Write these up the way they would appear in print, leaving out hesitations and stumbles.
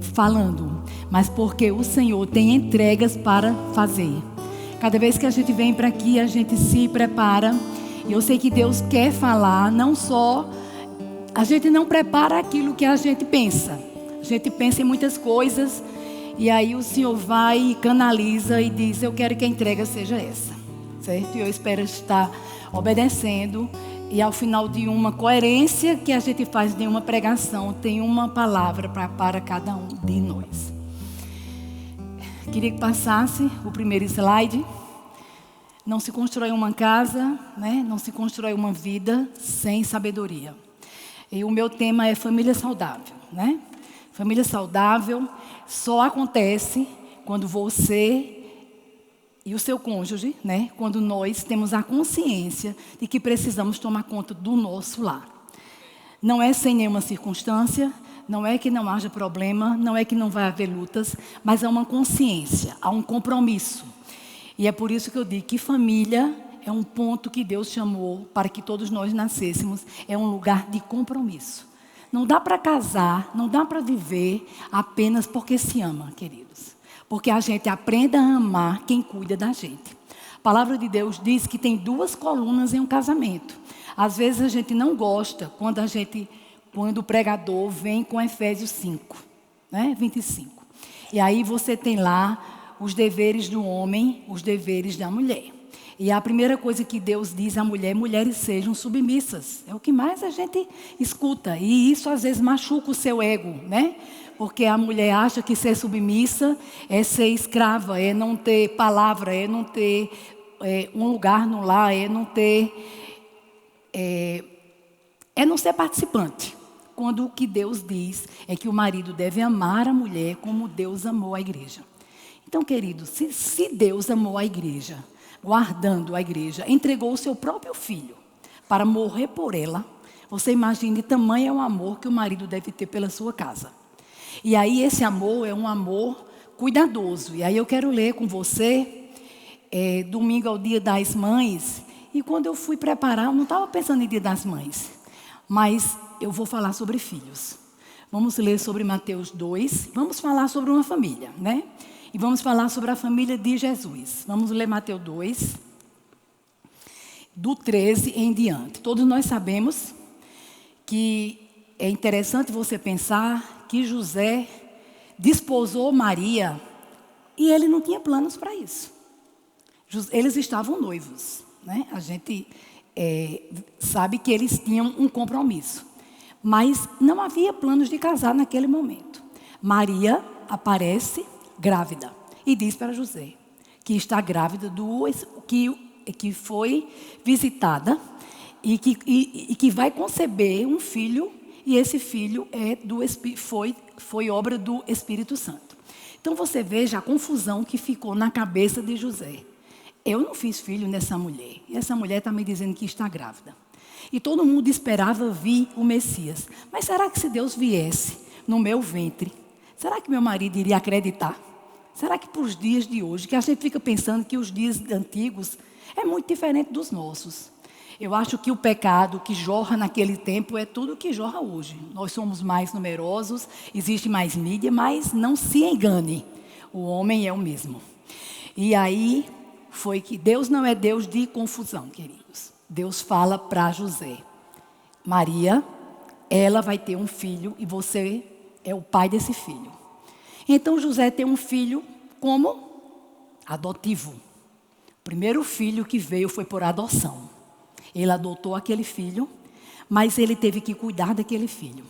falando, mas porque o Senhor tem entregas para fazer. Cada vez que a gente vem para aqui, a gente se prepara. E eu sei que Deus quer falar, não só... A gente não prepara aquilo que a gente pensa. A gente pensa em muitas coisas, e aí o Senhor vai e canaliza e diz: eu quero que a entrega seja essa, certo? E eu espero estar obedecendo. E ao final de uma coerência que a gente faz de uma pregação, tem uma palavra para cada um de nós. Queria que passasse o primeiro slide. Não se constrói uma casa, né? Não se constrói uma vida sem sabedoria. E o meu tema é família saudável, né? Família saudável só acontece quando você e o seu cônjuge, né? Quando nós temos a consciência de que precisamos tomar conta do nosso lar. Não é sem nenhuma circunstância, não é que não haja problema, não é que não vai haver lutas, mas há uma consciência, há um compromisso. E é por isso que eu digo que família é um ponto que Deus chamou para que todos nós nascêssemos. É um lugar de compromisso. Não dá para casar, não dá para viver apenas porque se ama, queridos. Porque a gente aprende a amar quem cuida da gente. A palavra de Deus diz que tem 2 colunas em um casamento. Às vezes a gente não gosta quando o pregador vem com Efésios 5, né? 25. E aí você tem lá os deveres do homem, os deveres da mulher. E a primeira coisa que Deus diz à mulher: mulheres sejam submissas. É o que mais a gente escuta. E isso às vezes machuca o seu ego, né? Porque a mulher acha que ser submissa é ser escrava, é não ter palavra, é não ter um lugar no lar, é não ser participante. Quando o que Deus diz é que o marido deve amar a mulher como Deus amou a igreja. Então, queridos, se Deus amou a igreja, guardando a igreja, entregou o seu próprio filho para morrer por ela, você imagine tamanho é o amor que o marido deve ter pela sua casa. E aí esse amor é um amor cuidadoso. E aí eu quero ler com você, domingo é o Dia das Mães, e quando eu fui preparar, eu não estava pensando em Dia das Mães, mas eu vou falar sobre filhos. Vamos ler sobre Mateus 2, vamos falar sobre uma família, né? E vamos falar sobre a família de Jesus. Vamos ler Mateus 2, do 13 em diante. Todos nós sabemos que é interessante você pensar que José desposou Maria e ele não tinha planos para isso. Eles estavam noivos, né? A gente sabe que eles tinham um compromisso, mas não havia planos de casar naquele momento. Maria aparece grávida e diz para José que está grávida que foi visitada e que vai conceber um filho, e esse filho foi obra do Espírito Santo. Então você veja a confusão que ficou na cabeça de José. Eu não fiz filho nessa mulher, e essa mulher está me dizendo que está grávida. E todo mundo esperava vir o Messias. Mas será que se Deus viesse no meu ventre, será que meu marido iria acreditar? Será que para os dias de hoje, que a gente fica pensando que os dias antigos é muito diferente dos nossos. Eu acho que o pecado que jorra naquele tempo é tudo que jorra hoje. Nós somos mais numerosos, existe mais mídia, mas não se engane, o homem é o mesmo. E aí foi que Deus não é Deus de confusão, queridos. Deus fala para José: Maria, ela vai ter um filho e você é o pai desse filho. Então José tem um filho como adotivo. O primeiro filho que veio foi por adoção. Ele adotou aquele filho, mas ele teve que cuidar daquele filho.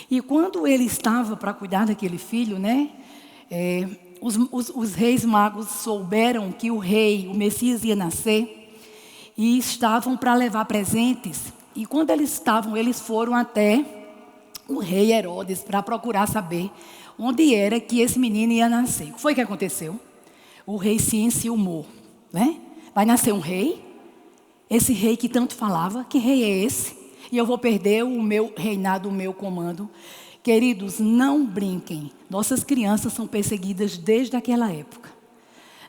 E quando ele estava para cuidar daquele filho, né, os reis magos souberam que o Messias ia nascer e estavam para levar presentes. E quando eles foram até o rei Herodes para procurar saber onde era que esse menino ia nascer. O que foi que aconteceu? O rei se enciumou, né? Vai nascer um rei? Esse rei que tanto falava, que rei é esse? E eu vou perder o meu reinado, o meu comando. Queridos, não brinquem. Nossas crianças são perseguidas desde aquela época.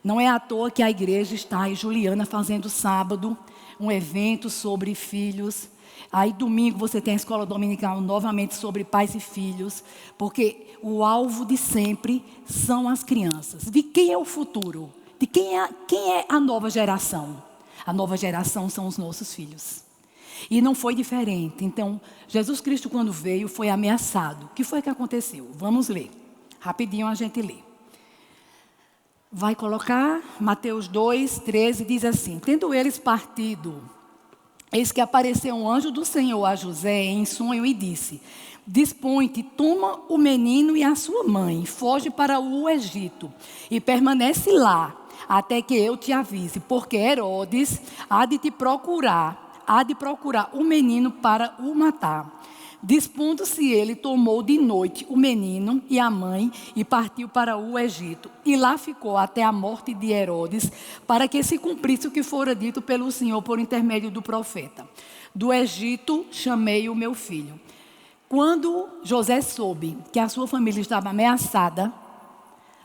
Não é à toa que a igreja está aí, Juliana, fazendo sábado um evento sobre filhos. Aí domingo você tem a escola dominical novamente sobre pais e filhos, porque o alvo de sempre são as crianças. De quem é o futuro? De quem é a nova geração? A nova geração são os nossos filhos. E não foi diferente. Então, Jesus Cristo, quando veio, foi ameaçado. O que foi que aconteceu? Vamos ler. Rapidinho a gente lê. Vai colocar Mateus 2, 13, diz assim: tendo eles partido, eis que apareceu um anjo do Senhor a José em sonho e disse: dispõe-te, toma o menino e a sua mãe, foge para o Egito e permanece lá, até que eu te avise, porque Herodes há de procurar o menino para o matar. Dispondo-se ele, tomou de noite o menino e a mãe e partiu para o Egito. E lá ficou até a morte de Herodes, para que se cumprisse o que fora dito pelo Senhor por intermédio do profeta: do Egito chamei o meu filho. Quando José soube que a sua família estava ameaçada,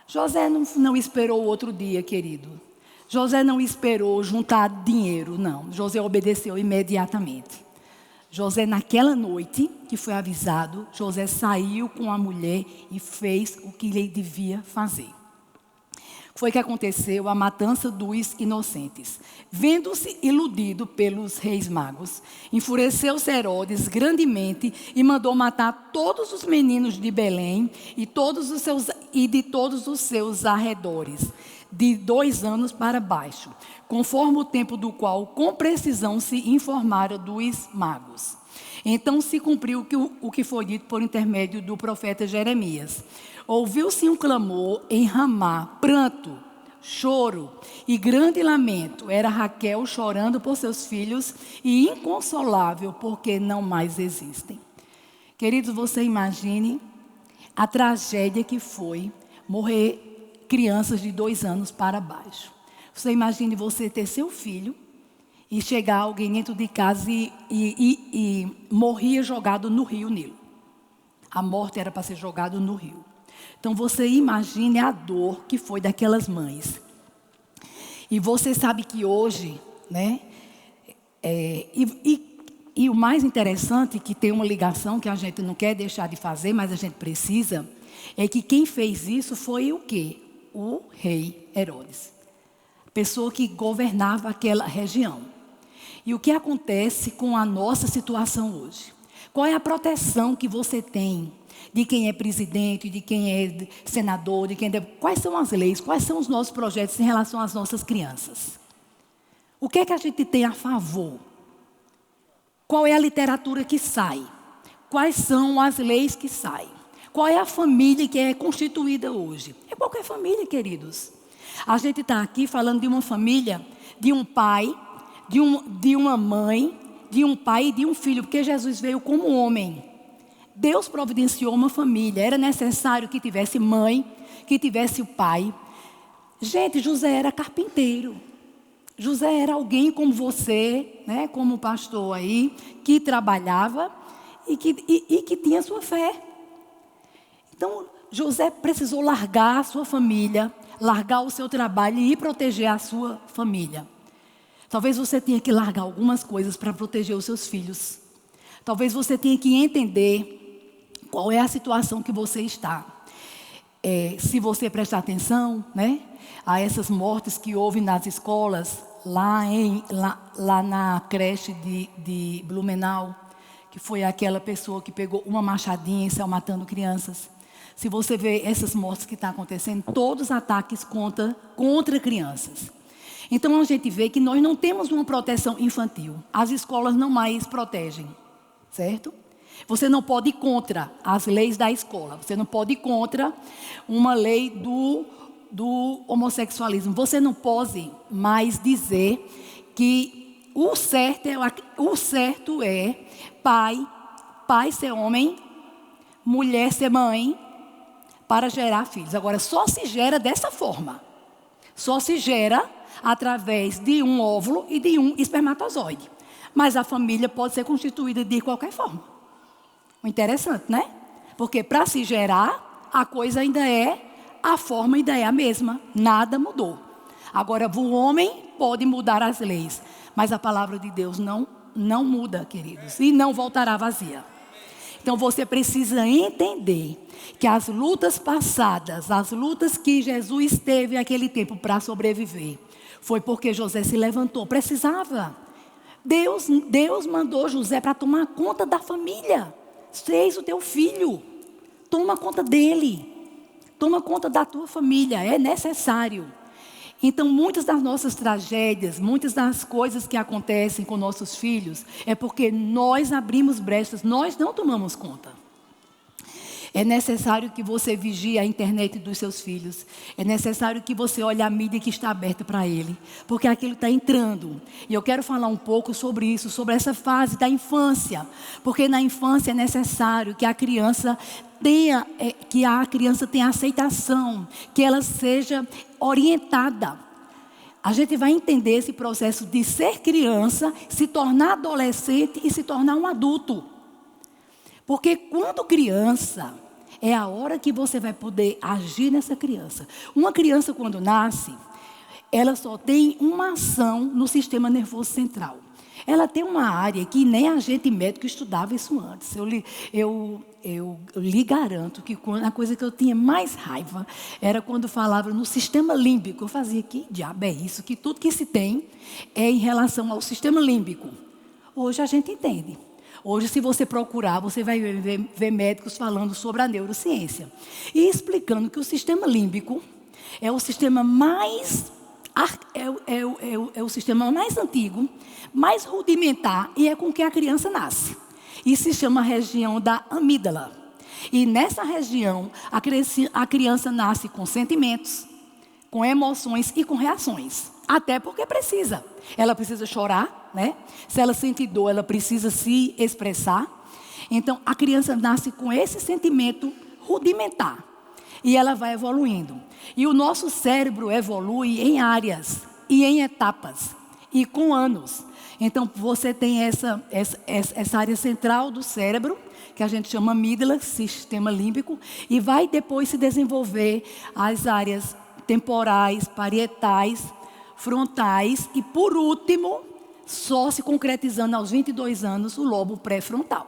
José não esperou outro dia, querido. José não esperou juntar dinheiro, não. José obedeceu imediatamente. José, naquela noite que foi avisado, José saiu com a mulher e fez o que lhe devia fazer. Foi que aconteceu a matança dos inocentes. Vendo-se iludido pelos reis magos, enfureceu-se Herodes grandemente e mandou matar todos os meninos de Belém e de todos os seus arredores, de 2 anos para baixo, conforme o tempo do qual com precisão se informaram dos magos. Então se cumpriu o que foi dito por intermédio do profeta Jeremias. Ouviu-se um clamor em Ramá, pranto, choro e grande lamento. Era Raquel chorando por seus filhos e inconsolável porque não mais existem. Queridos, você imagine a tragédia que foi morrer crianças de 2 anos para baixo. Você imagine você ter seu filho e chegar alguém dentro de casa e morria jogado no rio Nilo. A morte era para ser jogado no rio. Então você imagine a dor que foi daquelas mães. E você sabe que hoje, né? E o mais interessante, que tem uma ligação que a gente não quer deixar de fazer, mas a gente precisa, é que quem fez isso foi o quê? O rei Herodes. Pessoa que governava aquela região. E o que acontece com a nossa situação hoje? Qual é a proteção que você tem de quem é presidente, de quem é senador, quais são as leis, quais são os nossos projetos em relação às nossas crianças? O que é que a gente tem a favor? Qual é a literatura que sai? Quais são as leis que saem? Qual é a família que é constituída hoje? É qualquer família, queridos. A gente está aqui falando de uma família, de um pai, de uma mãe, de um pai e de um filho, porque Jesus veio como homem. Deus providenciou uma família. Era necessário que tivesse mãe, que tivesse o pai. Gente, José era carpinteiro. José era alguém como você, né, como o pastor aí, que trabalhava e que tinha sua fé. Então, José precisou largar a sua família, largar o seu trabalho e ir proteger a sua família. Talvez você tenha que largar algumas coisas para proteger os seus filhos. Talvez você tenha que entender qual é a situação que você está. Se você prestar atenção, né, a essas mortes que houve nas escolas, lá na creche de Blumenau, que foi aquela pessoa que pegou uma machadinha e saiu matando crianças. Se você vê essas mortes que estão acontecendo, todos ataques contra crianças. Então a gente vê que nós não temos uma proteção infantil. As escolas não mais protegem, certo? Você não pode ir contra as leis da escola. Você não pode ir contra uma lei do homossexualismo. Você não pode mais dizer que o certo é pai ser homem, mulher ser mãe, para gerar filhos. Agora, só se gera dessa forma. Só se gera através de um óvulo e de um espermatozoide. Mas a família pode ser constituída de qualquer forma. Interessante, né? Porque para se gerar, a forma ainda é a mesma. Nada mudou. Agora, o homem pode mudar as leis, mas a palavra de Deus não não muda, queridos, e não voltará vazia. Então você precisa entender que as lutas passadas, as lutas que Jesus teve naquele tempo para sobreviver, foi porque José se levantou, precisava. Deus mandou José para tomar conta da família. Eis o teu filho, toma conta dele, toma conta da tua família, é necessário. Então, muitas das nossas tragédias, muitas das coisas que acontecem com nossos filhos, é porque nós abrimos brechas, nós não tomamos conta. É necessário que você vigie a internet dos seus filhos. É necessário que você olhe a mídia que está aberta para ele. Porque aquilo está entrando. E eu quero falar um pouco sobre isso, sobre essa fase da infância. Porque na infância é necessário que a criança tenha aceitação, que ela seja orientada. A gente vai entender esse processo de ser criança, se tornar adolescente e se tornar um adulto. Porque quando criança, é a hora que você vai poder agir nessa criança. Uma criança quando nasce, ela só tem uma ação no sistema nervoso central. Ela tem uma área que nem a gente médico estudava isso antes. Eu lhe garanto que a coisa que eu tinha mais raiva era quando falava no sistema límbico. Eu fazia, que diabo é isso? Que tudo que se tem é em relação ao sistema límbico. Hoje a gente entende. Hoje, se você procurar, você vai ver médicos falando sobre a neurociência. E explicando que o sistema límbico é o sistema mais... É o sistema mais antigo, mais rudimentar, e é com que a criança nasce. E se chama a região da amígdala. E nessa região, a criança nasce com sentimentos, com emoções e com reações. Até porque precisa. Ela precisa chorar, né? Se ela sente dor, ela precisa se expressar. Então, a criança nasce com esse sentimento rudimentar. E ela vai evoluindo. E o nosso cérebro evolui em áreas e em etapas. E com anos. Então, você tem essa área central do cérebro, que a gente chama amígdala, sistema límbico. E vai depois se desenvolver as áreas temporais, parietais, frontais e, por último, só se concretizando aos 22 anos, o lobo pré-frontal,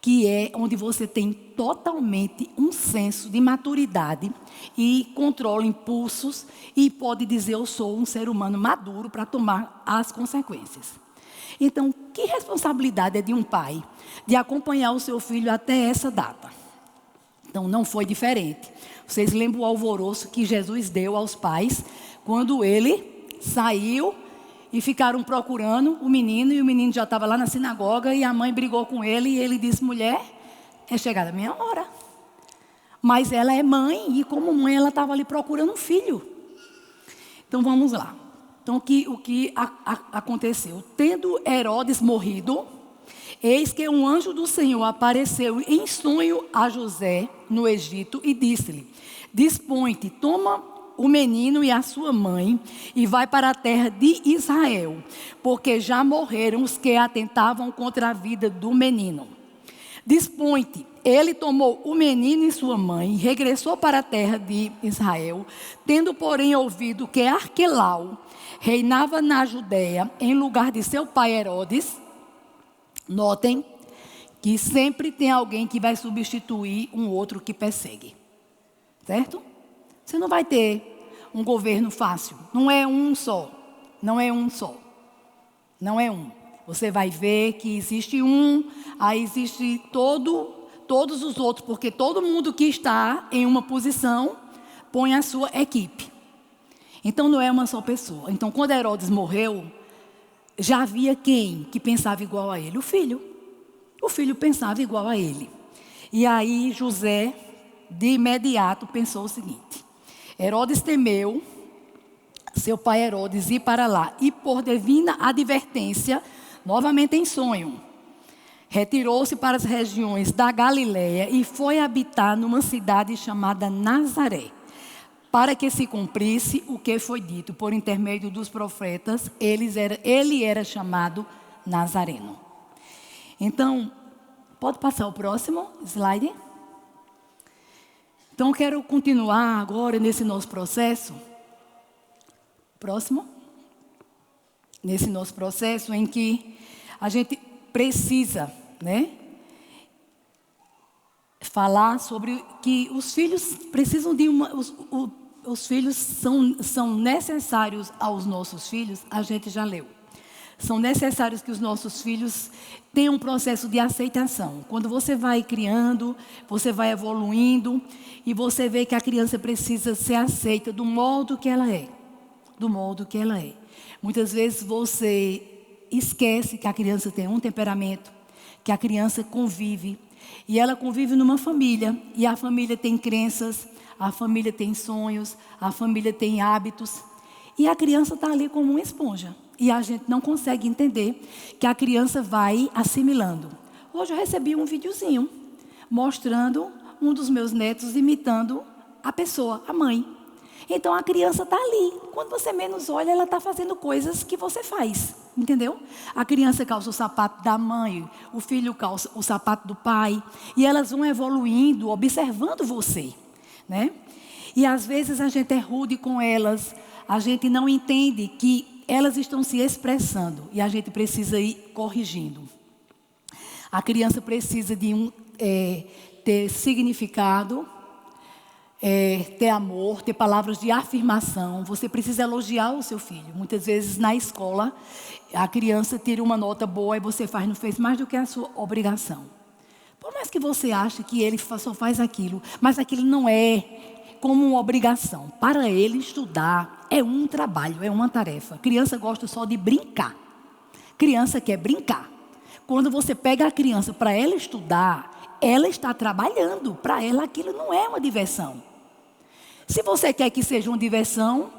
que é onde você tem totalmente um senso de maturidade e controla impulsos e pode dizer: eu sou um ser humano maduro para tomar as consequências. Então, que responsabilidade é de um pai de acompanhar o seu filho até essa data? Então, não foi diferente. Vocês lembram o alvoroço que Jesus deu aos pais quando ele saiu e ficaram procurando o menino, e o menino já estava lá na sinagoga, e a mãe brigou com ele, e ele disse: mulher, é chegada a minha hora. Mas ela é mãe, e como mãe ela estava ali procurando um filho. Então vamos lá. Então o que aconteceu? Tendo Herodes morrido, eis que um anjo do Senhor apareceu em sonho a José no Egito e disse-lhe: dispõe-te, toma o menino e a sua mãe e vai para a terra de Israel, porque já morreram os que atentavam contra a vida do menino. Dispõe-te. Ele tomou o menino e sua mãe e regressou para a terra de Israel, tendo porém ouvido que Arquelau reinava na Judéia em lugar de seu pai Herodes. Notem que sempre tem alguém que vai substituir um outro que persegue. Certo? Você não vai ter um governo fácil. Não é um só. Não é um só. Não é um. Você vai ver que existe um, aí existe todos os outros, porque todo mundo que está em uma posição põe a sua equipe. Então não é uma só pessoa. Então quando Herodes morreu, já havia quem que pensava igual a ele? O filho. O filho pensava igual a ele. E aí José, de imediato, pensou o seguinte: Herodes temeu seu pai Herodes ir para lá, e por divina advertência, novamente em sonho, retirou-se para as regiões da Galiléia e foi habitar numa cidade chamada Nazaré, para que se cumprisse o que foi dito por intermédio dos profetas. Ele era chamado Nazareno. Então, pode passar o próximo slide? Então, eu quero continuar agora nesse nosso processo. Próximo. Nesse nosso processo em que a gente precisa, né, falar sobre que os filhos precisam de os filhos são necessários aos nossos filhos, a gente já leu. São necessários que os nossos filhos tenham um processo de aceitação. Quando você vai criando, você vai evoluindo e você vê que a criança precisa ser aceita do modo que ela é. Do modo que ela é. Muitas vezes você esquece que a criança tem um temperamento, que a criança convive. E ela convive numa família. E a família tem crenças, a família tem sonhos, a família tem hábitos. E a criança está ali como uma esponja. E a gente não consegue entender que a criança vai assimilando. Hoje eu recebi um videozinho mostrando um dos meus netos imitando a pessoa, a mãe. Então a criança está ali. Quando você menos olha, ela está fazendo coisas que você faz. Entendeu? A criança calça o sapato da mãe, o filho calça o sapato do pai. E elas vão evoluindo, observando você, né? E às vezes a gente é rude com elas. A gente não entende que elas estão se expressando e a gente precisa ir corrigindo. A criança precisa de ter significado, ter amor, ter palavras de afirmação. Você precisa elogiar o seu filho. Muitas vezes na escola, a criança tira uma nota boa e você não fez mais do que a sua obrigação. Por mais que você ache que ele só faz aquilo, mas aquilo não é como uma obrigação. Para ele, estudar é um trabalho, é uma tarefa. Criança gosta só de brincar. Criança quer brincar. Quando você pega a criança para ela estudar, ela está trabalhando. Para ela aquilo não é uma diversão. Se você quer que seja uma diversão,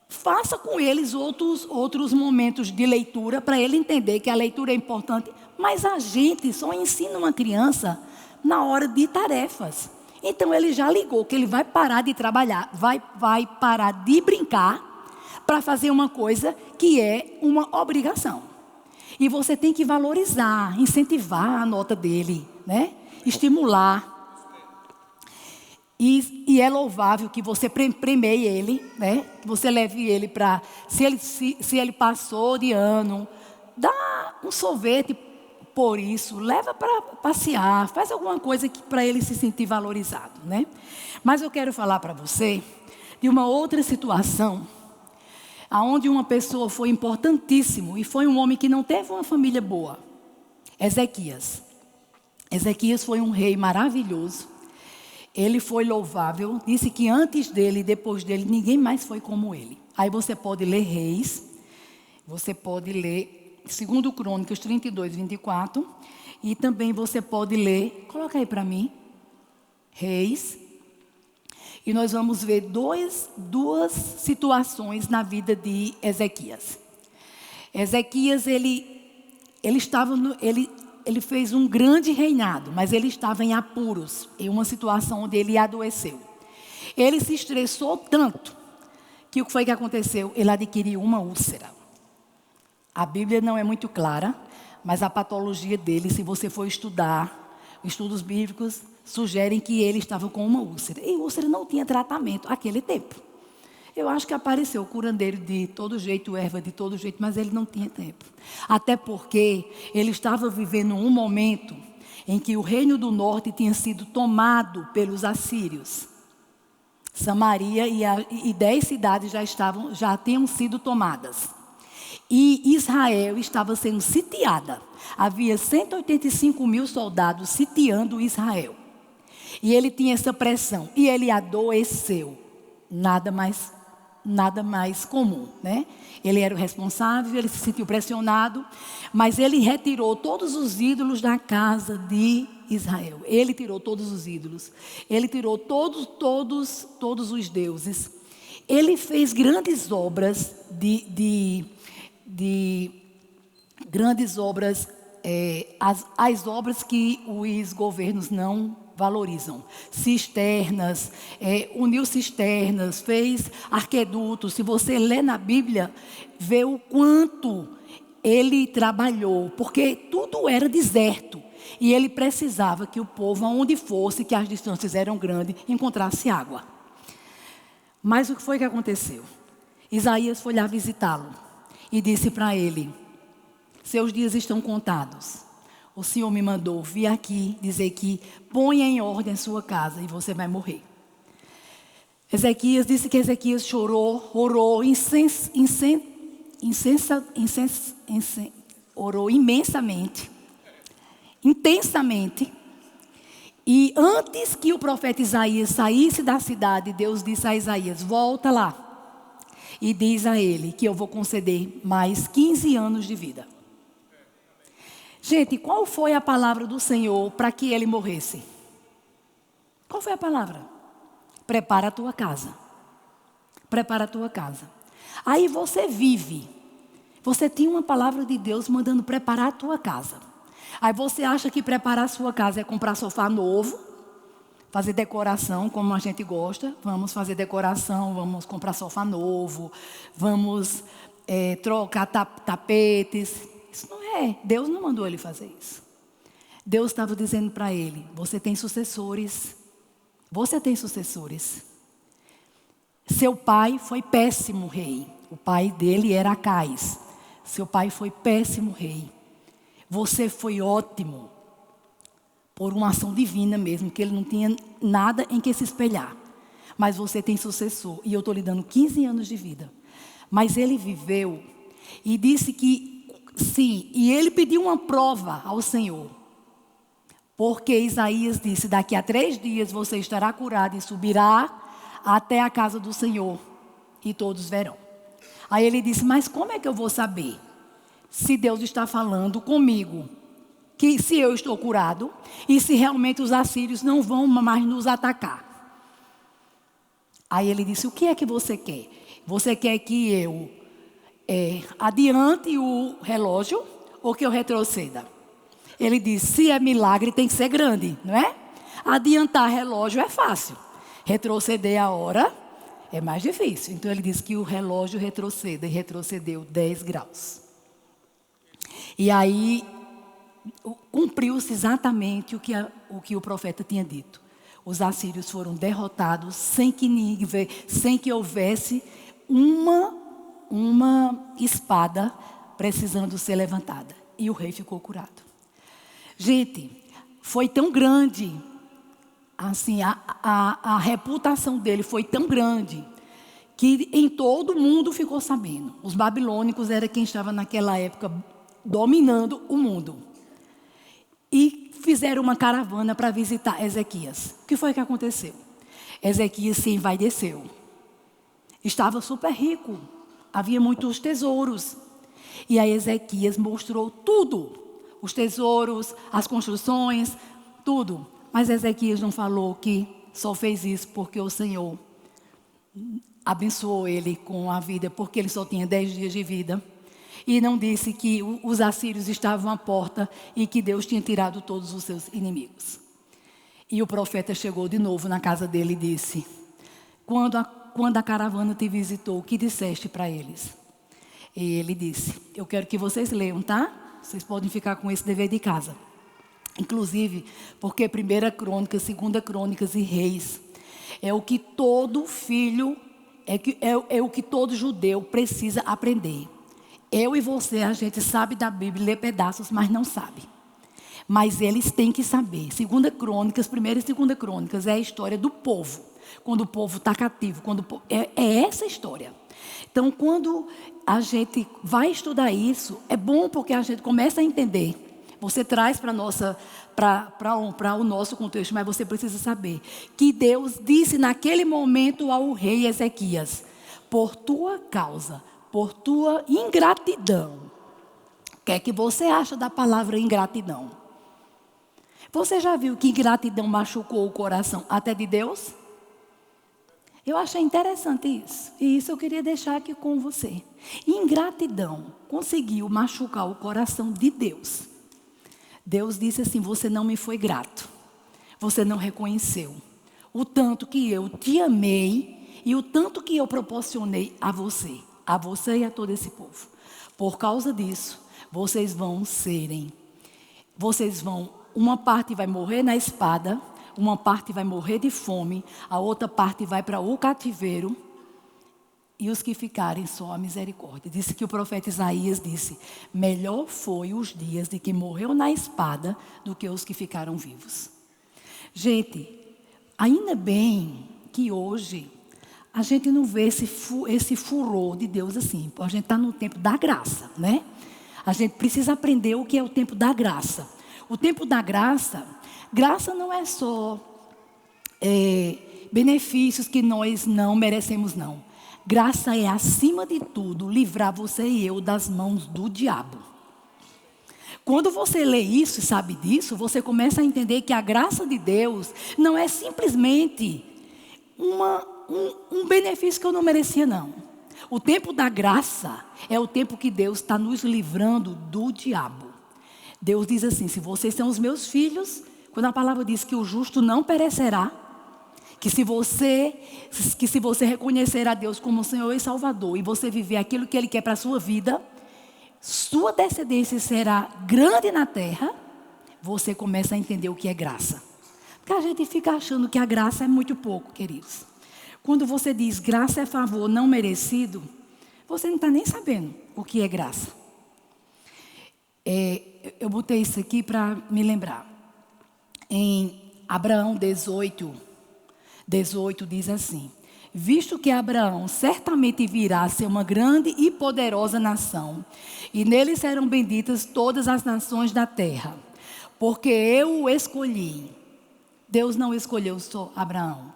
faça com eles outros momentos de leitura para ele entender que a leitura é importante. Mas a gente só ensina uma criança na hora de tarefas. Então ele já ligou que ele vai parar de trabalhar, vai parar de brincar para fazer uma coisa que é uma obrigação. E você tem que valorizar, incentivar a nota dele, né? Estimular. E é louvável que você premie ele, né? Que você leve ele para... Se ele passou de ano, dá um sorvete por isso, leva para passear, faz alguma coisa para ele se sentir valorizado, né? Mas eu quero falar para você de uma outra situação, onde uma pessoa foi importantíssimo e foi um homem que não teve uma família boa. Ezequias. Ezequias foi um rei maravilhoso. Ele foi louvável, disse que antes dele e depois dele ninguém mais foi como ele. Aí você pode ler Reis, você pode ler 2 Crônicas 32, 24. E também você pode ler, coloca aí para mim, Reis. E nós vamos ver duas situações na vida de Ezequias. Ezequias, ele fez um grande reinado, mas ele estava em apuros, em uma situação onde ele adoeceu. Ele se estressou tanto, que o que foi que aconteceu? Ele adquiriu uma úlcera. A Bíblia não é muito clara, mas a patologia dele, se você for estudar, estudos bíblicos sugerem que ele estava com uma úlcera. E úlcera não tinha tratamento naquele tempo. Eu acho que apareceu curandeiro de todo jeito, erva de todo jeito, mas ele não tinha tempo. Até porque ele estava vivendo um momento em que o reino do norte tinha sido tomado pelos assírios. Samaria e 10 cidades já tinham sido tomadas. E Israel estava sendo sitiada. Havia 185 mil soldados sitiando Israel. E ele tinha essa pressão. E ele adoeceu. Nada mais comum, né? Ele era o responsável, ele se sentiu pressionado. Mas ele retirou todos os ídolos da casa de Israel. Ele tirou todos os ídolos. Ele tirou todos os deuses. Ele fez grandes obras grandes obras, as obras que os governos não valorizam. Cisternas, uniu cisternas, fez arquedutos. Se você lê na Bíblia, vê o quanto ele trabalhou, porque tudo era deserto. E ele precisava que o povo, aonde fosse, que as distâncias eram grandes, encontrasse água. Mas o que foi que aconteceu? Isaías foi lá visitá-lo e disse para ele: seus dias estão contados. O Senhor me mandou vir aqui dizer que ponha em ordem a sua casa e você vai morrer. Ezequias disse que Ezequias chorou, orou orou imensamente, intensamente. E antes que o profeta Isaías saísse da cidade, Deus disse a Isaías: volta lá e diz a ele que eu vou conceder mais 15 anos de vida. Gente, qual foi a palavra do Senhor para que ele morresse? Qual foi a palavra? Prepara a tua casa. Prepara a tua casa. Aí você vive. Você tinha uma palavra de Deus mandando preparar a tua casa. Aí você acha que preparar a sua casa é comprar sofá novo, fazer decoração como a gente gosta. Vamos fazer decoração, vamos comprar sofá novo, vamos trocar tapetes. Isso não é. Deus não mandou ele fazer isso. Deus estava dizendo para ele: você tem sucessores. Você tem sucessores. Seu pai foi péssimo rei. O pai dele era Acais. Seu pai foi péssimo rei. Você foi ótimo. Por uma ação divina mesmo, que ele não tinha nada em que se espelhar. Mas você tem sucessor. E eu estou lhe dando 15 anos de vida. Mas ele viveu e disse que sim. E ele pediu uma prova ao Senhor. Porque Isaías disse: daqui a 3 dias você estará curado e subirá até a casa do Senhor, e todos verão. Aí ele disse: mas como é que eu vou saber se Deus está falando comigo, que se eu estou curado, e se realmente os assírios não vão mais nos atacar? Aí ele disse: o que é que você quer? Você quer que eu adiante o relógio ou que eu retroceda? Ele disse: se é milagre tem que ser grande, não é? Adiantar relógio é fácil. Retroceder a hora é mais difícil. Então ele disse que o relógio retroceda, e retrocedeu 10 graus. E aí cumpriu-se exatamente o que o profeta tinha dito. Os assírios foram derrotados sem que houvesse uma espada precisando ser levantada. E o rei ficou curado. Gente, foi tão grande, assim, a reputação dele foi tão grande, que em todo mundo ficou sabendo. Os babilônicos eram quem estava naquela época dominando o mundo. E fizeram uma caravana para visitar Ezequias. O que foi que aconteceu? Ezequias se envaideceu. Estava super rico, havia muitos tesouros. E aí Ezequias mostrou tudo. Os tesouros, as construções, tudo. Mas Ezequias não falou que só fez isso porque o Senhor abençoou ele com a vida, porque ele só tinha 10 dias de vida. E não disse que os assírios estavam à porta e que Deus tinha tirado todos os seus inimigos. E o profeta chegou de novo na casa dele e disse: quando a caravana te visitou, o que disseste para eles? E ele disse: eu quero que vocês leiam, tá? Vocês podem ficar com esse dever de casa. Inclusive, porque 1 Crônicas, 2 Crônicas e Reis é o que todo filho, é o que todo judeu precisa aprender. Eu e você, a gente sabe da Bíblia, lê pedaços, mas não sabe. Mas eles têm que saber. 2 Crônicas, 1 e 2 Crônicas é a história do povo. Quando o povo está cativo, é essa história. Então, quando a gente vai estudar isso, é bom porque a gente começa a entender. Você traz para o nosso contexto, mas você precisa saber que Deus disse naquele momento ao rei Ezequias: por tua causa, por tua ingratidão. O que é que você acha da palavra ingratidão? Você já viu que ingratidão machucou o coração até de Deus? Eu achei interessante isso. E isso eu queria deixar aqui com você. Ingratidão conseguiu machucar o coração de Deus. Deus disse assim: você não me foi grato. Você não reconheceu o tanto que eu te amei e o tanto que eu proporcionei a você e a todo esse povo. Por causa disso, uma parte vai morrer na espada, uma parte vai morrer de fome, a outra parte vai para o cativeiro e os que ficarem só a misericórdia. Disse que o profeta Isaías disse: melhor foi os dias de que morreu na espada do que os que ficaram vivos. Gente, ainda bem que hoje a gente não vê esse furor de Deus assim. A gente está no tempo da graça, né? A gente precisa aprender o que é o tempo da graça. O tempo da graça, graça não é só benefícios que nós não merecemos, não. Graça é, acima de tudo, livrar você e eu das mãos do diabo. Quando você lê isso e sabe disso, você começa a entender que a graça de Deus não é simplesmente um benefício que eu não merecia, não. O tempo da graça é o tempo que Deus está nos livrando do diabo. Deus diz assim: se vocês são os meus filhos, quando a palavra diz que o justo não perecerá, que se você reconhecer a Deus como Senhor e Salvador, e você viver aquilo que Ele quer para a sua vida, sua descendência será grande na terra, você começa a entender o que é graça. Porque a gente fica achando que a graça é muito pouco, queridos. Quando você diz graça é favor não merecido, você não está nem sabendo o que é graça. Eu botei isso aqui para me lembrar. Em Abraão 18 diz assim: visto que Abraão certamente virá a ser uma grande e poderosa nação, e nele serão benditas todas as nações da terra, porque eu o escolhi. Deus não escolheu só Abraão.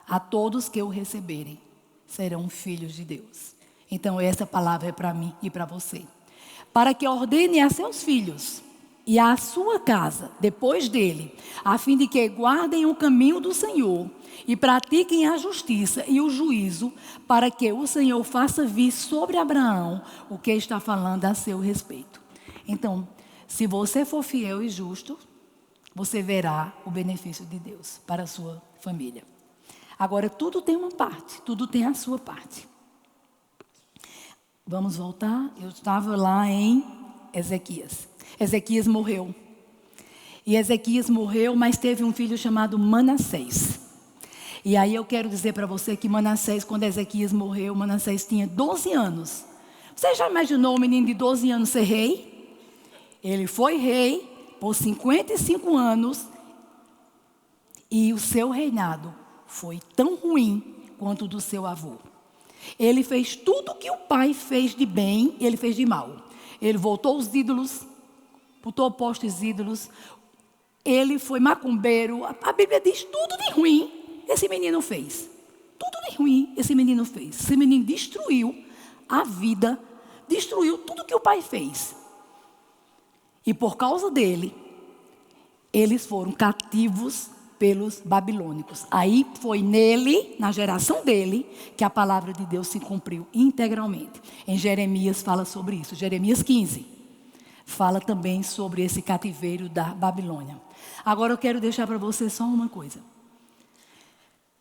A todos que o receberem serão filhos de Deus. Então essa palavra é para mim e para você. Para que ordene a seus filhos e à sua casa, depois dele, a fim de que guardem o caminho do Senhor e pratiquem a justiça e o juízo, para que o Senhor faça vir sobre Abraão o que está falando a seu respeito. Então, se você for fiel e justo, você verá o benefício de Deus para a sua família. Agora, tudo tem uma parte, tudo tem a sua parte. Vamos voltar? Eu estava lá em Ezequias. Ezequias morreu. E Ezequias morreu, mas teve um filho chamado Manassés. E aí eu quero dizer para você que Manassés, quando Ezequias morreu, Manassés tinha 12 anos. Você já imaginou um menino de 12 anos ser rei? Ele foi rei por 55 anos e o seu reinado foi tão ruim quanto o do seu avô. Ele fez tudo o que o pai fez de bem, ele fez de mal. Ele voltou os ídolos, botou postes ídolos, ele foi macumbeiro. A Bíblia diz tudo de ruim esse menino fez. Tudo de ruim esse menino fez. Esse menino destruiu a vida, destruiu tudo que o pai fez. E por causa dele, eles foram cativos pelos babilônicos. Aí foi nele, na geração dele, que a palavra de Deus se cumpriu integralmente. Em Jeremias fala sobre isso. Jeremias 15 fala também sobre esse cativeiro da Babilônia. Agora eu quero deixar para você só uma coisa.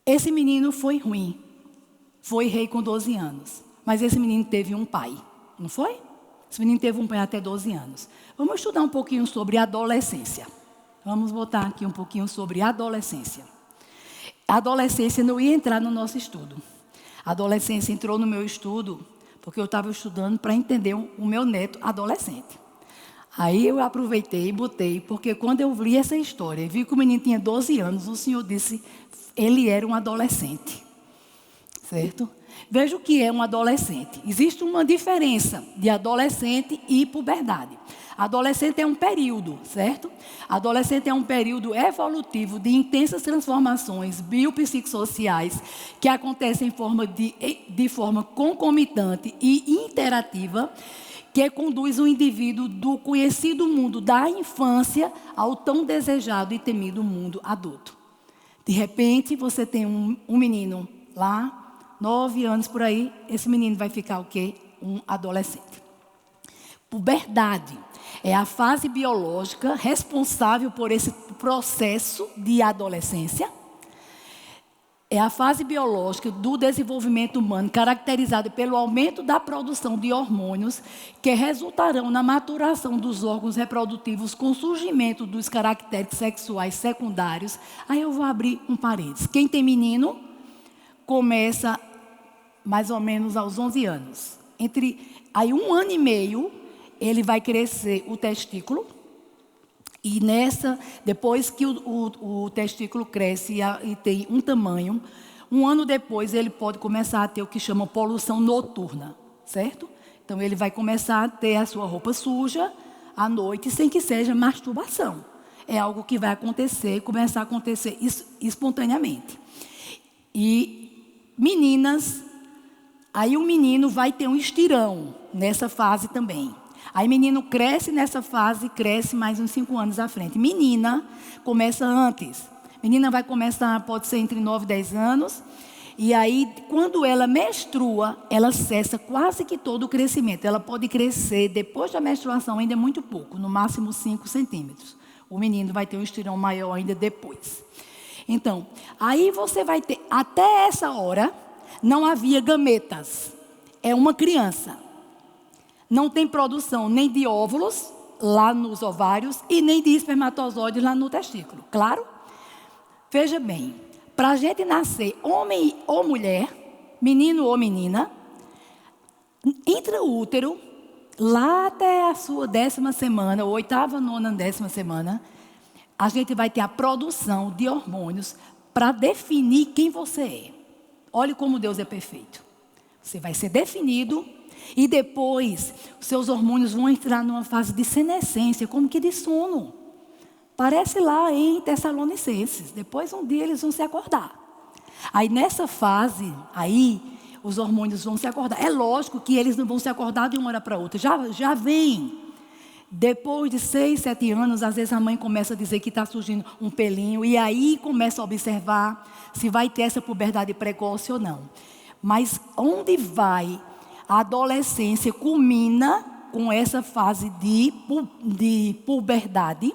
Esse menino foi ruim. Foi rei com 12 anos. Mas esse menino teve um pai, não foi? Esse menino teve um pai até 12 anos. Vamos estudar um pouquinho sobre adolescência. Vamos botar aqui um pouquinho sobre adolescência. A adolescência não ia entrar no nosso estudo. A adolescência entrou no meu estudo porque eu estava estudando para entender o meu neto adolescente. Aí eu aproveitei e botei, porque quando eu li essa história e vi que o menino tinha 12 anos, o Senhor disse, ele era um adolescente. Certo? Veja o que é um adolescente. Existe uma diferença de adolescente e puberdade. Adolescente é um período, certo? Adolescente é um período evolutivo de intensas transformações biopsicossociais que acontecem de forma concomitante e interativa, que conduz o indivíduo do conhecido mundo da infância ao tão desejado e temido mundo adulto. De repente, você tem um menino lá, 9 anos por aí, esse menino vai ficar o quê? Um adolescente. Puberdade é a fase biológica responsável por esse processo de adolescência. É a fase biológica do desenvolvimento humano caracterizada pelo aumento da produção de hormônios que resultarão na maturação dos órgãos reprodutivos com surgimento dos caracteres sexuais secundários. Aí eu vou abrir um parênteses. Quem tem menino começa mais ou menos aos 11 anos. Aí 1 ano e meio, ele vai crescer o testículo. E depois que o testículo cresce e tem um tamanho, 1 ano depois ele pode começar a ter o que chama poluição noturna, certo? Então ele vai começar a ter a sua roupa suja à noite, sem que seja masturbação. É algo que vai acontecer, começar a acontecer espontaneamente. E meninas, aí o menino vai ter um estirão nessa fase também. Aí menino cresce nessa fase, cresce mais uns 5 anos à frente. Menina começa antes. Menina vai começar, pode ser entre 9 e 10 anos. E aí, quando ela menstrua, ela cessa quase que todo o crescimento. Ela pode crescer, depois da menstruação, ainda muito pouco, no máximo 5 centímetros. O menino vai ter um estirão maior ainda depois. Então, aí você vai ter, até essa hora, não havia gametas. É uma criança. Não tem produção nem de óvulos lá nos ovários e nem de espermatozoides lá no testículo. Claro? Veja bem, para a gente nascer homem ou mulher, menino ou menina, intraútero, lá até a sua 10ª semana, 8ª, 9ª, 10ª semana, a gente vai ter a produção de hormônios para definir quem você é. Olhe como Deus é perfeito. Você vai ser definido e depois os seus hormônios vão entrar numa fase de senescência, como que de sono. Parece lá em Tessalonicenses. Depois um dia eles vão se acordar. Aí nessa fase, aí os hormônios vão se acordar. É lógico que eles não vão se acordar de uma hora para outra. Já vem. Depois de 6, 7 anos, às vezes a mãe começa a dizer que está surgindo um pelinho. E aí começa a observar se vai ter essa puberdade precoce ou não. Mas onde vai a adolescência culmina com essa fase de puberdade,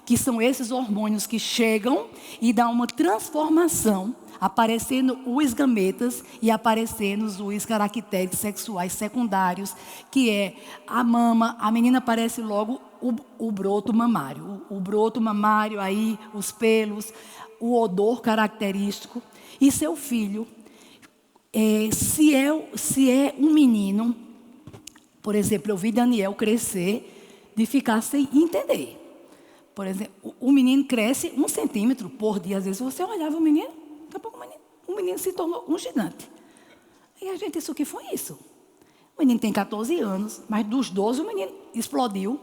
que são esses hormônios que chegam e dão uma transformação, aparecendo os gametas e aparecendo os caracteres sexuais secundários, que é a mama, a menina aparece logo o broto mamário. O broto mamário, aí os pelos, o odor característico. E seu filho, se é um menino, por exemplo, eu vi Daniel crescer de ficar sem entender. Por exemplo, o menino cresce 1 centímetro por dia. Às vezes você olhava o menino, daqui a pouco o menino se tornou um gigante. E a gente, isso que foi isso? O menino tem 14 anos, mas dos 12 o menino explodiu.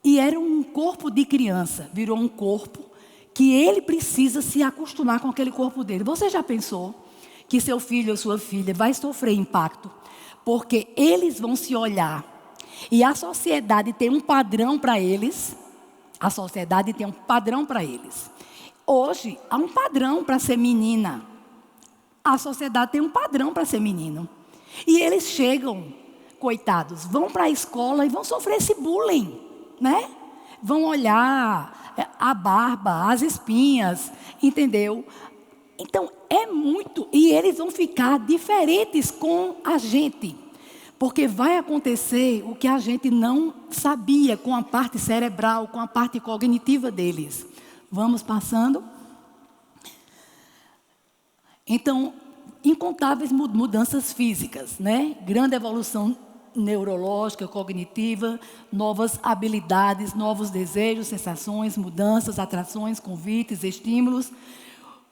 E era um corpo de criança, virou um corpo que ele precisa se acostumar com aquele corpo dele. Você já pensou que seu filho ou sua filha vai sofrer impacto? Porque eles vão se olhar e a sociedade tem um padrão para eles. A sociedade tem um padrão para eles. Hoje, há um padrão para ser menina. A sociedade tem um padrão para ser menino. E eles chegam, coitados, vão para a escola e vão sofrer esse bullying, né? Vão olhar a barba, as espinhas, entendeu? Então, é muito. E eles vão ficar diferentes com a gente. Porque vai acontecer o que a gente não sabia com a parte cerebral, com a parte cognitiva deles. Vamos passando. Então, incontáveis mudanças físicas, né? Grande evolução neurológica, cognitiva, novas habilidades, novos desejos, sensações, mudanças, atrações, convites, estímulos.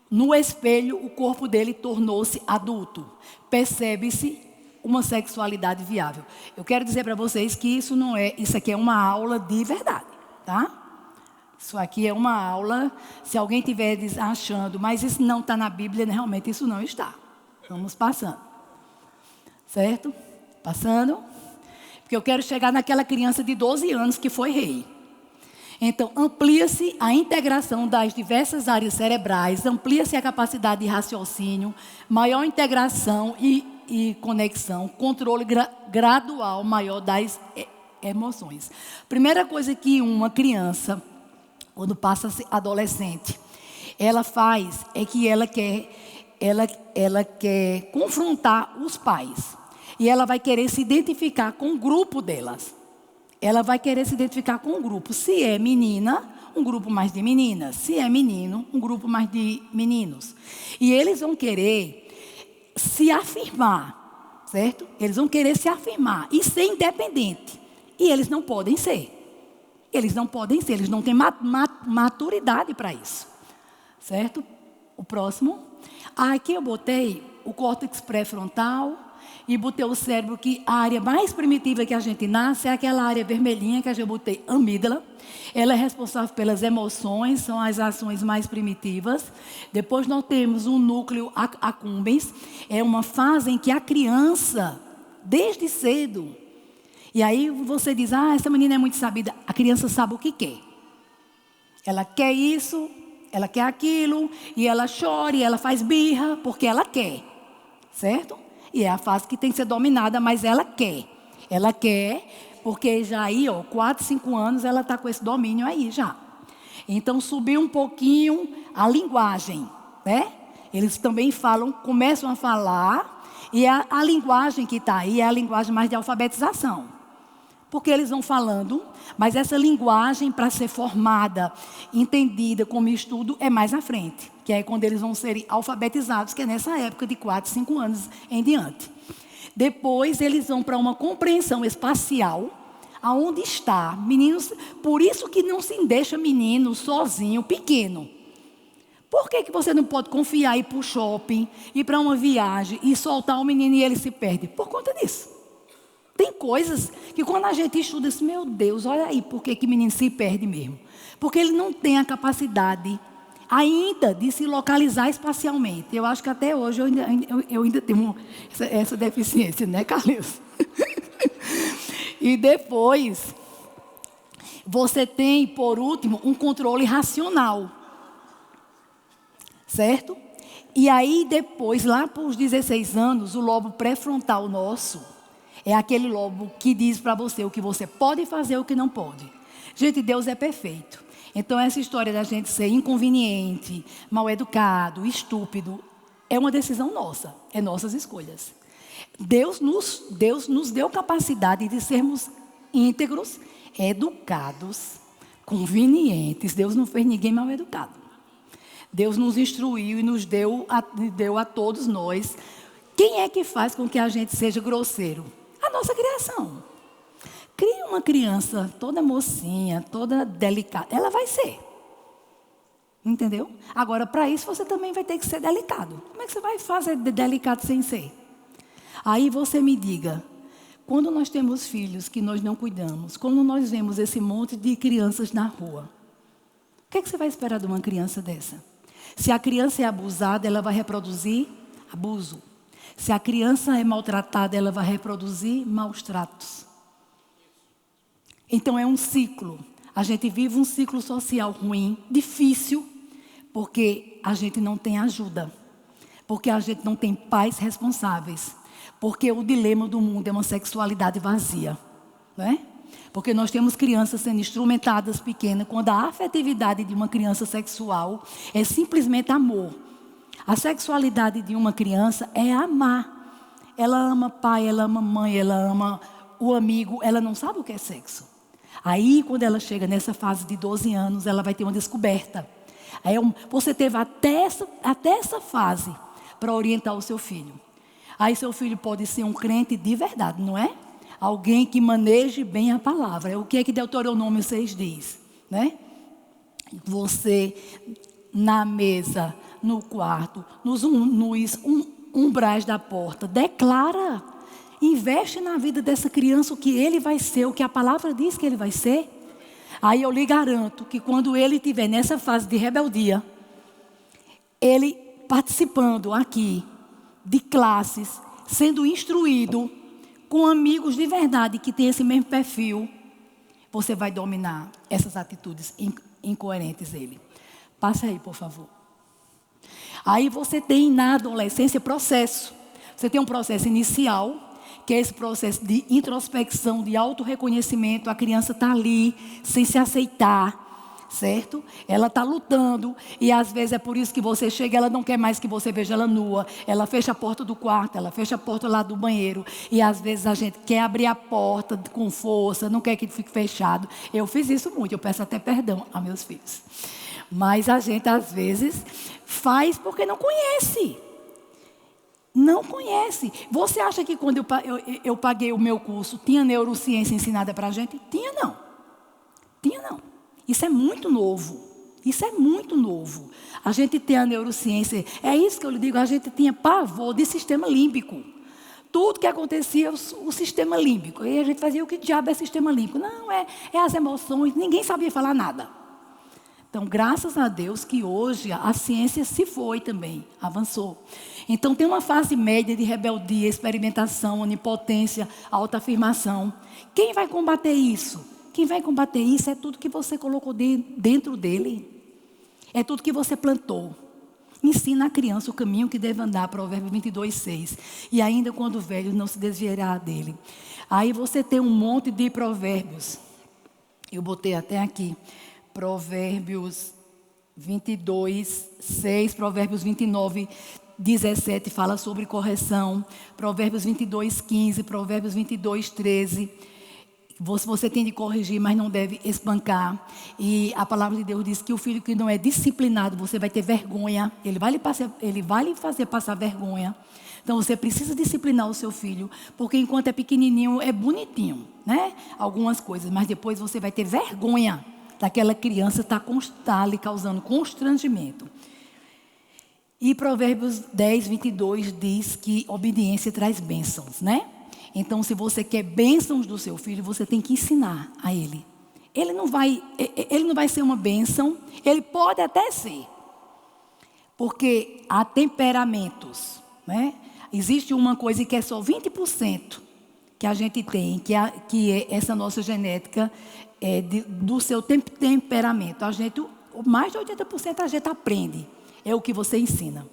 No espelho, o corpo dele tornou-se adulto. Percebe-se uma sexualidade viável. Eu quero dizer para vocês que isso aqui é uma aula de verdade, tá? Isso aqui é uma aula, se alguém estiver achando, mas isso não está na Bíblia, realmente isso não está. Vamos passando. Certo? Passando. Porque eu quero chegar naquela criança de 12 anos que foi rei. Então, amplia-se a integração das diversas áreas cerebrais, amplia-se a capacidade de raciocínio, maior integração e conexão, controle gradual maior das emoções. Primeira coisa que uma criança, quando passa a ser adolescente, ela faz é que ela quer confrontar os pais. E ela vai querer se identificar com o grupo delas. Ela vai querer se identificar com um grupo. Se é menina, um grupo mais de meninas. Se é menino, um grupo mais de meninos. E eles vão querer se afirmar, certo? Eles vão querer se afirmar e ser independente. E eles não podem ser. Eles não podem ser, eles não têm maturidade para isso. Certo? O próximo. Aqui eu botei o córtex pré-frontal e botei o cérebro, que a área mais primitiva que a gente nasce é aquela área vermelhinha que eu botei amígdala. Ela é responsável pelas emoções, são as ações mais primitivas. Depois nós temos um núcleo accumbens, é uma fase em que a criança, desde cedo, e aí você diz, essa menina é muito sabida. A criança sabe o que quer. Ela quer isso, ela quer aquilo, e ela chora, e ela faz birra, porque ela quer. Certo? E é a fase que tem que ser dominada, mas ela quer. Ela quer, porque já aí, 4, 5 anos, ela está com esse domínio aí já. Então, subiu um pouquinho a linguagem, né? Eles também falam, começam a falar, e a linguagem que está aí é a linguagem mais de alfabetização. Porque eles vão falando, mas essa linguagem, para ser formada, entendida como estudo, é mais à frente. Que é quando eles vão ser alfabetizados, que é nessa época de 4, 5 anos em diante. Depois, eles vão para uma compreensão espacial, aonde está. Meninos, por isso que não se deixa menino sozinho, pequeno. Por que você não pode confiar e ir para o shopping, ir para uma viagem e soltar o menino e ele se perde? Por conta disso. Tem coisas que quando a gente estuda, assim, meu Deus, olha aí por que o menino se perde mesmo. Porque ele não tem a capacidade ainda de se localizar espacialmente. Eu acho que até hoje eu ainda tenho essa deficiência, né, Carlinhos? E depois, você tem, por último, um controle racional. Certo? E aí depois, lá para os 16 anos, o lobo pré-frontal nosso é aquele lobo que diz para você o que você pode fazer e o que não pode. Gente, Deus é perfeito. Então essa história da gente ser inconveniente, mal educado, estúpido, é uma decisão nossa, é nossas escolhas. Deus nos deu capacidade de sermos íntegros, educados, convenientes. Deus não fez ninguém mal educado. Deus nos instruiu e nos deu a todos nós. Quem é que faz com que a gente seja grosseiro? A nossa criação. Cria uma criança toda mocinha, toda delicada. Ela vai ser. Entendeu? Agora, para isso, você também vai ter que ser delicado. Como é que você vai fazer delicado sem ser? Aí você me diga, quando nós temos filhos que nós não cuidamos, quando nós vemos esse monte de crianças na rua, o que é que você vai esperar de uma criança dessa? Se a criança é abusada, ela vai reproduzir abuso. Se a criança é maltratada, ela vai reproduzir maus tratos. Então é um ciclo. A gente vive um ciclo social ruim, difícil, porque a gente não tem ajuda. Porque a gente não tem pais responsáveis. Porque o dilema do mundo é uma sexualidade vazia. Não é? Porque nós temos crianças sendo instrumentadas pequenas, quando a afetividade de uma criança sexual é simplesmente amor. A sexualidade de uma criança é amar. Ela ama pai, ela ama mãe, ela ama o amigo, ela não sabe o que é sexo. Aí, quando ela chega nessa fase de 12 anos, ela vai ter uma descoberta. Aí, você teve até essa fase para orientar o seu filho. Aí, seu filho pode ser um crente de verdade, não é? Alguém que maneje bem a palavra. O que é que Deuteronômio 6 diz? Né? Você, na mesa, no quarto, nos umbrais da porta, declara, investe na vida dessa criança o que ele vai ser, o que a palavra diz que ele vai ser. Aí eu lhe garanto que quando ele estiver nessa fase de rebeldia, ele participando aqui de classes, sendo instruído, com amigos de verdade que têm esse mesmo perfil, você vai dominar essas atitudes incoerentes dele. Passe aí, por favor. Aí você tem na adolescência processo. Você tem um processo inicial, que é esse processo de introspecção, de autorreconhecimento. A criança está ali, sem se aceitar. Certo? Ela está lutando e às vezes é por isso que você chega, ela não quer mais que você veja ela nua, ela fecha a porta do quarto, ela fecha a porta lá do banheiro e às vezes a gente quer abrir a porta com força, não quer que fique fechado. Eu fiz isso muito, eu peço até perdão a meus filhos, mas a gente às vezes faz porque não conhece. Não conhece. Você acha que quando eu paguei o meu curso, tinha neurociência ensinada para a gente? Tinha não. Tinha não. Isso é muito novo. Isso é muito novo. A gente tem a neurociência. É isso que eu lhe digo, a gente tinha pavor de sistema límbico. Tudo que acontecia, o sistema límbico. E a gente fazia, o que diabo é sistema límbico? Não, é as emoções. Ninguém sabia falar nada. Então, graças a Deus que hoje a ciência se foi também, avançou. Então, tem uma fase média de rebeldia, experimentação, onipotência, autoafirmação. Quem vai combater isso? Quem vai combater isso é tudo que você colocou dentro dele. É tudo que você plantou. Ensina a criança o caminho que deve andar, Provérbios 22:6. E ainda quando velho não se desviará dele. Aí você tem um monte de provérbios. Eu botei até aqui. Provérbios 22:6, Provérbios 29:17 fala sobre correção. Provérbios 22:15, Provérbios 22:13. Você tem de corrigir, mas não deve espancar. E a palavra de Deus diz que o filho que não é disciplinado, você vai ter vergonha. Ele vai lhe fazer passar vergonha. Então você precisa disciplinar o seu filho, porque enquanto é pequenininho é bonitinho, né? Algumas coisas, mas depois você vai ter vergonha daquela criança está lhe causando constrangimento. E Provérbios 10:22 diz que obediência traz bênçãos, né? Então, se você quer bênçãos do seu filho, você tem que ensinar a ele. Ele não vai ser uma bênção, ele pode até ser. Porque há temperamentos, né? Existe uma coisa que é só 20% que a gente tem, que é essa nossa genética do seu temperamento. Mais de 80% a gente aprende, é o que você ensina.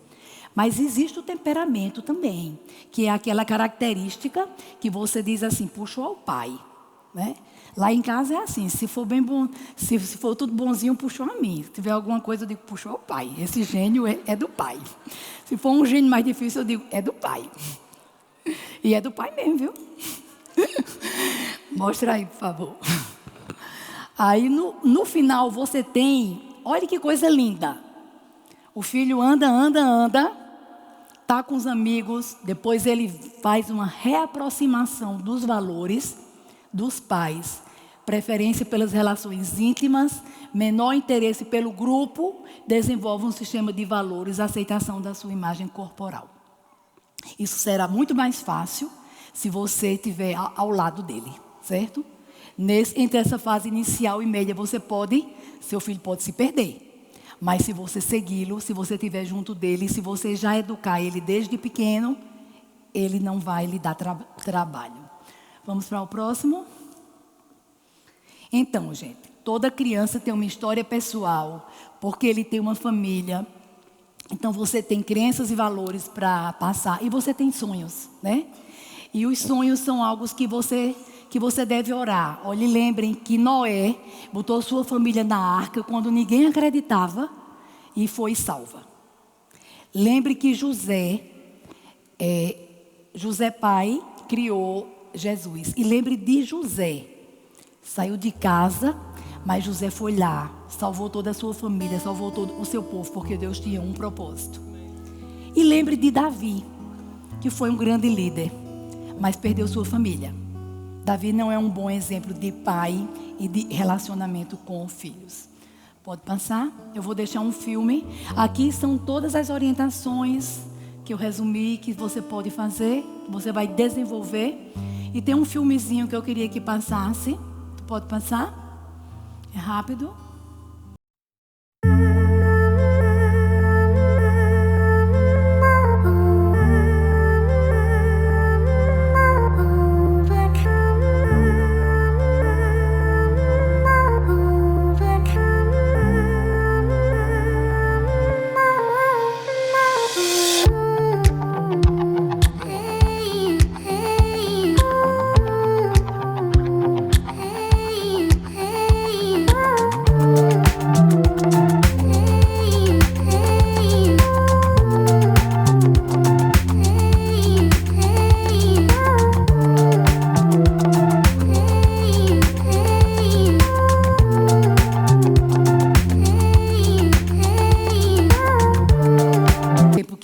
Mas existe o temperamento também, que é aquela característica que você diz assim, puxou ao pai, né? Lá em casa é assim, se for bem bom, se for tudo bonzinho, puxou a mim. Se tiver alguma coisa, eu digo, puxou ao pai. Esse gênio é do pai. Se for um gênio mais difícil, eu digo, é do pai. E é do pai mesmo, viu? Mostra aí, por favor. Aí no final você tem, olha que coisa linda. O filho anda, está com os amigos, depois ele faz uma reaproximação dos valores dos pais. Preferência pelas relações íntimas, menor interesse pelo grupo, desenvolve um sistema de valores, aceitação da sua imagem corporal. Isso será muito mais fácil se você estiver ao lado dele, certo? Entre essa fase inicial e média, seu filho pode se perder. Mas se você segui-lo, se você estiver junto dele, se você já educar ele desde pequeno, ele não vai lhe dar trabalho. Vamos para o próximo? Então, gente, toda criança tem uma história pessoal, porque ele tem uma família. Então, você tem crenças e valores para passar. E você tem sonhos, né? E os sonhos são algo que você deve orar. Olha, lembrem que Noé botou sua família na arca quando ninguém acreditava e foi salva. Lembre que José pai, criou Jesus. E lembre de José. Saiu de casa, mas José foi lá, salvou toda a sua família, salvou todo o seu povo, porque Deus tinha um propósito. E lembre de Davi, que foi um grande líder, mas perdeu sua família. Davi não é um bom exemplo de pai e de relacionamento com filhos. Pode passar? Eu vou deixar um filme. Aqui são todas as orientações que eu resumi, que você pode fazer, que você vai desenvolver. E tem um filmezinho que eu queria que passasse. Pode passar? É rápido.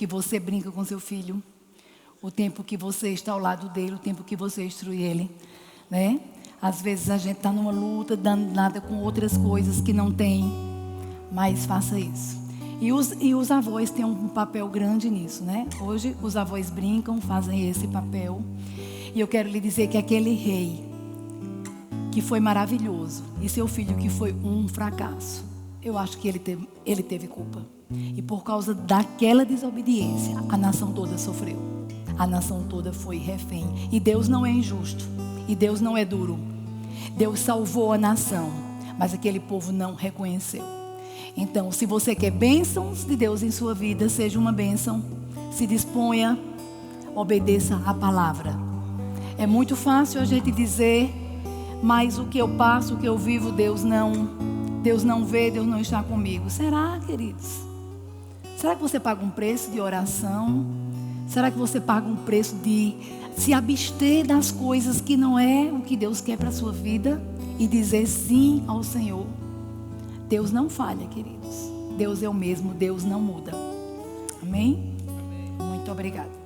Você brinca com seu filho, o tempo que você está ao lado dele, o tempo que você instrui ele, né? Às vezes a gente está numa luta danada com outras coisas que não tem, mas faça isso. E os avós têm um papel grande nisso, né? Hoje os avós brincam, fazem esse papel. E eu quero lhe dizer que aquele rei que foi maravilhoso e seu filho que foi um fracasso, eu acho que ele teve culpa. E por causa daquela desobediência, a nação toda sofreu. A nação toda foi refém. E Deus não é injusto. E Deus não é duro. Deus salvou a nação, mas aquele povo não reconheceu. Então, se você quer bênçãos de Deus em sua vida, seja uma bênção. Se disponha, obedeça a palavra. É muito fácil a gente dizer, mas o que eu passo, o que eu vivo, Deus não vê, Deus não está comigo. Será, queridos? Será que você paga um preço de oração? Será que você paga um preço de se abster das coisas que não é o que Deus quer para a sua vida e dizer sim ao Senhor? Deus não falha, queridos. Deus é o mesmo, Deus não muda. Amém? Muito obrigada.